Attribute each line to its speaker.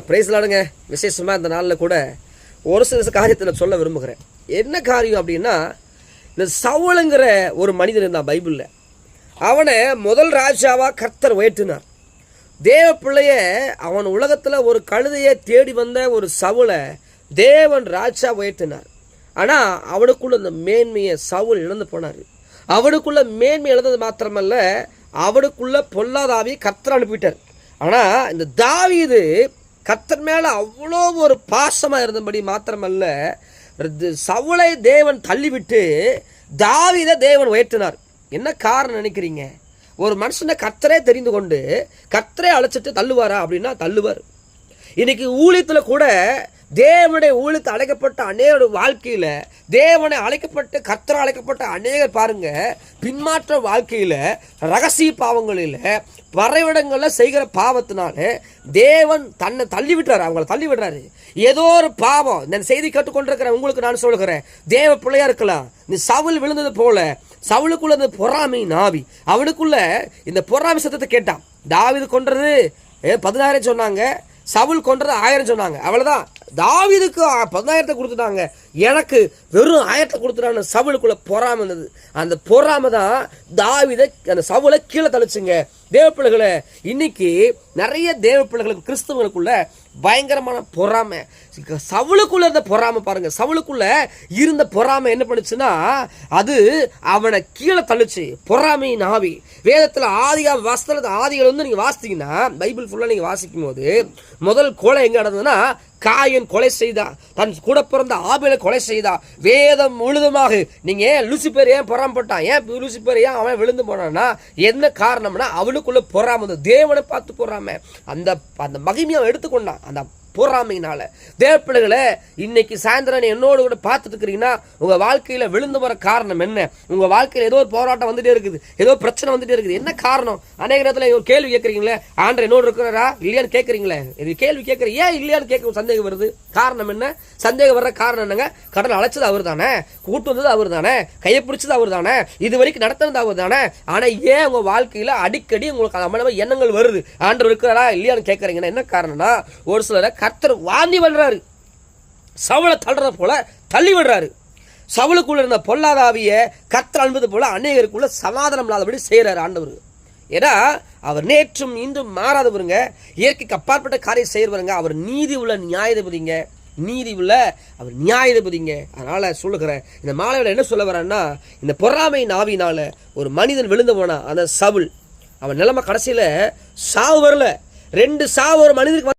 Speaker 1: Price லாடுங்க. விசேஷமாக இந்த நாளில் கூட ஒரு சில காரியத்தில் சொல்ல விரும்புகிறேன். என்ன காரியம் அப்படின்னா, இந்த சவுலுங்கிற ஒரு மனிதன் இருந்தான் பைபிளில். அவனை முதல் ராஜாவாக கர்த்தர் உயர்த்தினார். தேவ பிள்ளைய அவன் உலகத்தில் ஒரு கழுதையை தேடி வந்த ஒரு சவுலை தேவன் ராஜா உயர்த்தினார். ஆனால் அவனுக்குள்ள இந்த மேன்மையை சவுல் இழந்து போனார். அவனுக்குள்ள மேன்மை இழந்தது மாத்திரமல்ல, அவனுக்குள்ள பொல்லாதாவி கர்த்தர் அனுப்பிட்டார். ஆனால் இந்த தாவீது கர்த்தர் மேலே அவ்வளோ ஒரு பாசமாக இருந்தபடி மாத்திரமல்ல, சவுலை தேவன் தள்ளிவிட்டு தாவீதை தேவன் உயர்த்தினார். என்ன காரணம் நினைக்கிறீங்க? ஒரு மனுஷனை கர்த்தரே தெரிந்து கொண்டு கர்த்தரே அழைச்சிட்டு தள்ளுவாரா அப்படின்னா தள்ளுவார். இன்னைக்கு ஊழியத்தில் கூட தேவனுடைய ஊழியத்தை அழைக்கப்பட்ட அநேக வாழ்க்கையில், தேவனை அழைக்கப்பட்டு கர்த்தரை அழைக்கப்பட்ட அநேகர் பாருங்க, பின்மாற்ற வாழ்க்கையில், ரகசிய பாவங்களில், பறைவிடங்களில் செய்கிற பாவத்தினால தேவன் தன்னை தள்ளி விட்டுறாரு, அவங்கள தள்ளி விடுறாரு. ஏதோ ஒரு பாவம். இந்த செய்தி கேட்டுக்கொண்டிருக்கிற உங்களுக்கு நான் சொல்லுகிறேன், தேவ பிள்ளையா இருக்கலாம். இந்த சவுல் விழுந்தது போல சவுலுக்குள்ள இந்த பொறாமை நாவி, அவனுக்குள்ள இந்த பொறாமை சத்தத்தை கேட்டான். தாவீது கொன்றது 10,000 சொன்னாங்க, சவுல் கொன்றது 1000 சொன்னாங்க. அவ்வளோதான். தாவீதுக்கு 10,000 கொடுத்துட்டாங்க, எனக்கு வெறும் 1000 கொடுத்துட்டாங்க. சவுலுக்குள்ள பொறாமை இருந்தது. அந்த பொறாமை தான் தாவீதை, அந்த சவுலை கீழே தள்ளிச்சுங்க. தேவ பிள்ளைகளை, இன்னைக்கு நிறைய தேவ பிள்ளைகளுக்கு, கிறிஸ்தவங்களுக்குள்ள பயங்கரமான பொறாமை. சவுலுக்குள்ள இருந்த பொறாமை பாருங்க, சவுலுக்குள்ள இருந்த பொறாமை என்ன பண்ணுச்சுன்னா, அது அவனை கீழே தள்ளிச்சு. பொறாமையின் ஆவி. வேதத்தில் ஆதிகள் வந்து நீங்க வாசித்தீங்கன்னா, பைபிள் ஃபுல்லா நீங்க வாசிக்கும் போது முதல் கொலை எங்க நடந்ததுன்னா, காயன் கொலை செய்தா, தன் கூட பிறந்த ஆபேலை கொலை செய்தா. வேதம் முழுதுமாக நீங்க லூசிபர் ஏன் பொறாமப்பட்டான், ஏன் லூசிபர் ஏன் அவன் விழுந்து போனான்னா, என்ன காரணம்னா அவனுக்குள்ள பொறாமை, தேவனை பார்த்து பொறாமை. அந்த மகிமையை எடுத்துக்கொண்டான் அந்த பொறாமையினால. தேவப்பிள்ளைகளை, இன்னைக்கு சாயந்தரம் என்னோடு கூட பார்த்துட்டு இருக்கிறீங்கன்னா, உங்க வாழ்க்கையில விழுந்து வர காரணம் என்ன? உங்க வாழ்க்கையில் ஏதோ ஒரு போராட்டம் வந்துட்டே இருக்குது, ஏதோ பிரச்சனை வந்துட்டே இருக்குது. என்ன காரணம்? அநேக நேரத்தில் ஒரு கேள்வி கேட்குறீங்களே, ஆண்டவர் என்னோடு இருக்கிறாரா இல்லையான்னு கேட்குறீங்களே. இது கேள்வி கேட்குற, ஏன் இல்லையான்னு கேட்க சந்தேகம் வருது. காரணம் என்ன? சந்தேகம் வர்ற காரணம் என்னங்க? கடல் அழைச்சது அவர் தானே, கூட்டு வந்தது அவர் தானே, கையை பிடிச்சது அவர் தானே, இது வரைக்கும் நடத்துனது அவர் தானே. ஆனா ஏன் உங்க வாழ்க்கையில அடிக்கடி உங்களுக்கு அந்த எண்ணங்கள் வருது, ஆண்டவர் இருக்கிறாரா இல்லையான்னு கேட்குறீங்கன்னா என்ன காரணம்னா, ஒரு சிலரை கர்த்தர் வாந்தி பண்றாரு, சவுளை தள்ளுறத போல தள்ளி விடுறாரு. சவுளுக்குள்ள இருந்த பொல்லாதாவிய கர்த்தர் அன்பது போல அநேகருக்குள்ள சமாதானம் இல்லாதபடி செய்யறாரு ஆண்டவர். ஏன்னா அவர் நேற்றும் இன்றும் மாறாதவருங்க, இயற்கைக்கு அப்பாற்பட்ட காரியம் செய்யறவருங்க. அவர் நீதி உள்ள நியாயாதிபதிங்க, நீதி உள்ள அவர் நியாயாதிபதிங்க. அதனால சொல்லுகிறேன், இந்த மாலையில என்ன சொல்ல வரேன்னா, இந்த பொறாமை நாவினால ஒரு மனிதன் விழுந்து போனா, அந்த சவுல் அவன் நிலைமை கடைசியில சாவு வரல, 2 சாவு ஒரு மனிதனுக்கு